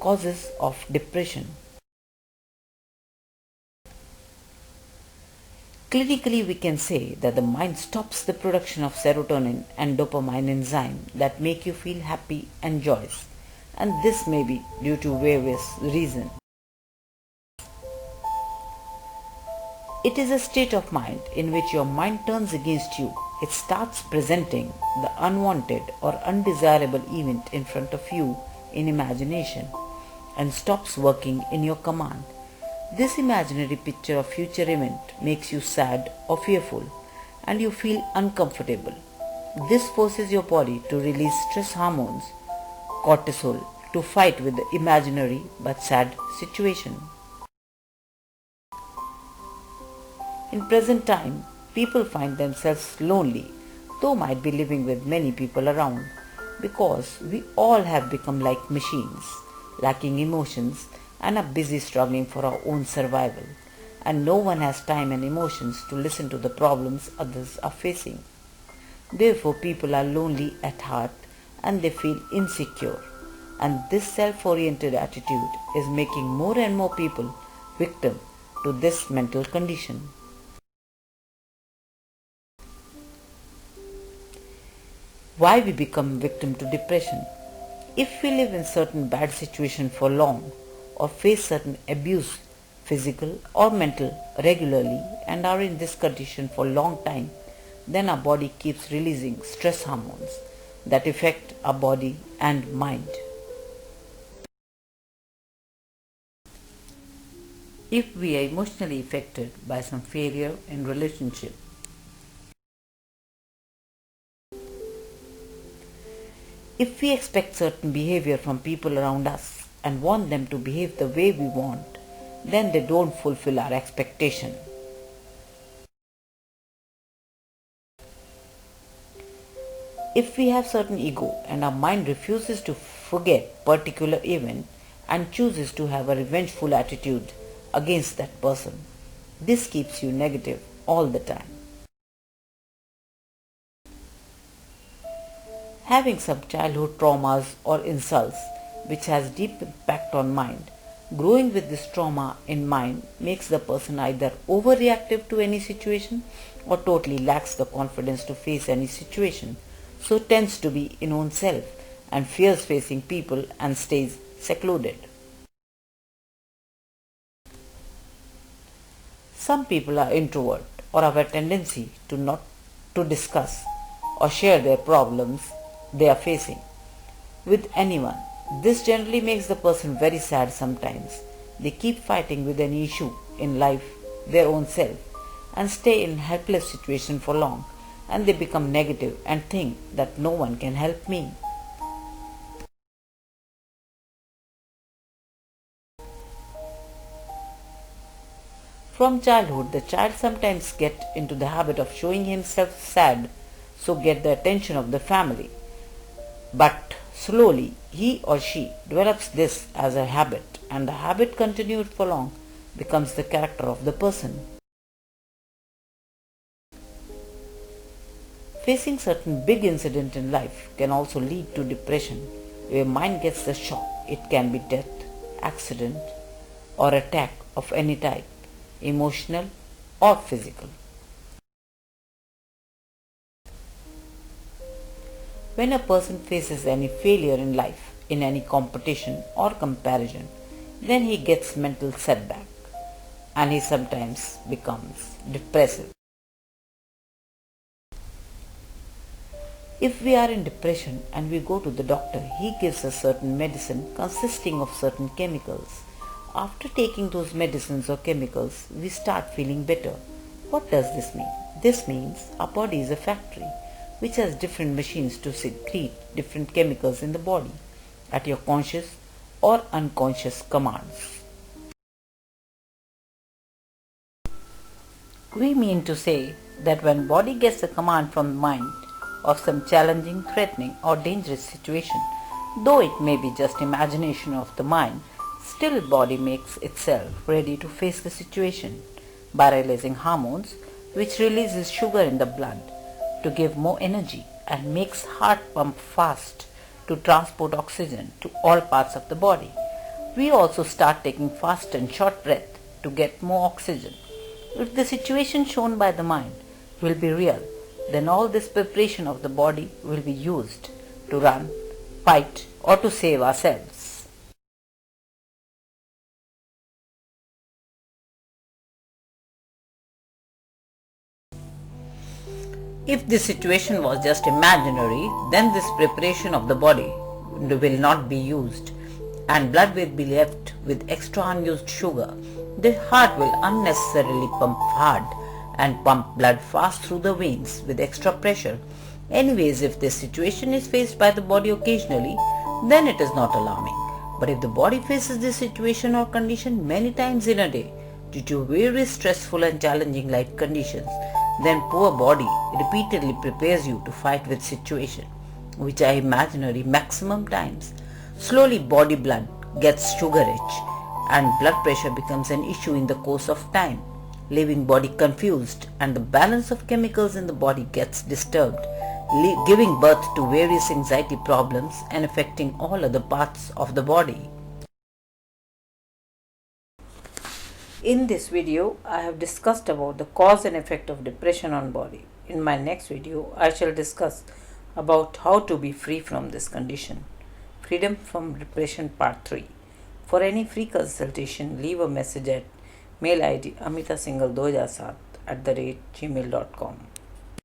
causes of depression. Clinically, we can say that the mind stops the production of serotonin and dopamine enzyme that make you feel happy and joyous, and this may be due to various reasons. It is a state of mind in which your mind turns against you. It starts presenting the unwanted or undesirable event in front of you in imagination and stops working in your command. This imaginary picture of future event makes you sad or fearful and you feel uncomfortable. This forces your body to release stress hormones, cortisol, to fight with the imaginary but sad situation. In present time, people find themselves lonely, though might be living with many people around, because we all have become like machines, lacking emotions and are busy struggling for our own survival, and no one has time and emotions to listen to the problems others are facing. Therefore, people are lonely at heart and they feel insecure, and this self-oriented attitude is making more and more people victim to this mental condition. Why we become victim to depression? If we live in certain bad situation for long or face certain abuse, physical or mental, regularly and are in this condition for long time, then our body keeps releasing stress hormones that affect our body and mind. If we are emotionally affected by some failure in relationship, if we expect certain behavior from people around us and want them to behave the way we want, then they don't fulfill our expectation. If we have certain ego and our mind refuses to forget particular event and chooses to have a revengeful attitude against that person, this keeps you negative all the time. Having some childhood traumas or insults which has deep impact on mind, growing with this trauma in mind makes the person either overreactive to any situation or totally lacks the confidence to face any situation, so tends to be in own self and fears facing people and stays secluded. Some people are introvert or have a tendency to not to discuss or share their problems they are facing with anyone. This generally makes the person very sad sometimes. They keep fighting with any issue in life, their own self, and stay in helpless situation for long, and they become negative and think that no one can help me. From childhood, the child sometimes gets into the habit of showing himself sad, so get the attention of the family. But slowly, he or she develops this as a habit, and the habit continued for long becomes the character of the person. Facing certain big incident in life can also lead to depression, where mind gets the shock. It can be death, accident, or attack of any type, emotional or physical. When a person faces any failure in life, in any competition or comparison, then he gets mental setback and he sometimes becomes depressive. If we are in depression and we go to the doctor, he gives us certain medicine consisting of certain chemicals. After taking those medicines or chemicals, we start feeling better. What does this mean? This means our body is a factory which has different machines to secrete different chemicals in the body at your conscious or unconscious commands. We mean to say that when body gets a command from the mind of some challenging, threatening or dangerous situation, though it may be just imagination of the mind, still body makes itself ready to face the situation by releasing hormones which releases sugar in the blood to give more energy and makes heart pump fast to transport oxygen to all parts of the body. We also start taking fast and short breath to get more oxygen. If the situation shown by the mind will be real, then all this preparation of the body will be used to run, fight, or to save ourselves. If this situation was just imaginary, then this preparation of the body will not be used and blood will be left with extra unused sugar. The heart will unnecessarily pump hard and pump blood fast through the veins with extra pressure. Anyways, if this situation is faced by the body occasionally, then it is not alarming. But if the body faces this situation or condition many times in a day due to various stressful and challenging life conditions, then poor body repeatedly prepares you to fight with situation, which are imaginary maximum times. Slowly body blood gets sugar rich and blood pressure becomes an issue in the course of time, leaving body confused and the balance of chemicals in the body gets disturbed, giving birth to various anxiety problems and affecting all other parts of the body. In this video, I have discussed about the cause and effect of depression on body. In my next video, I shall discuss about how to be free from this condition. Freedom from Depression Part 3. For any free consultation, leave a message at mail id amitasinghal2007@gmail.com.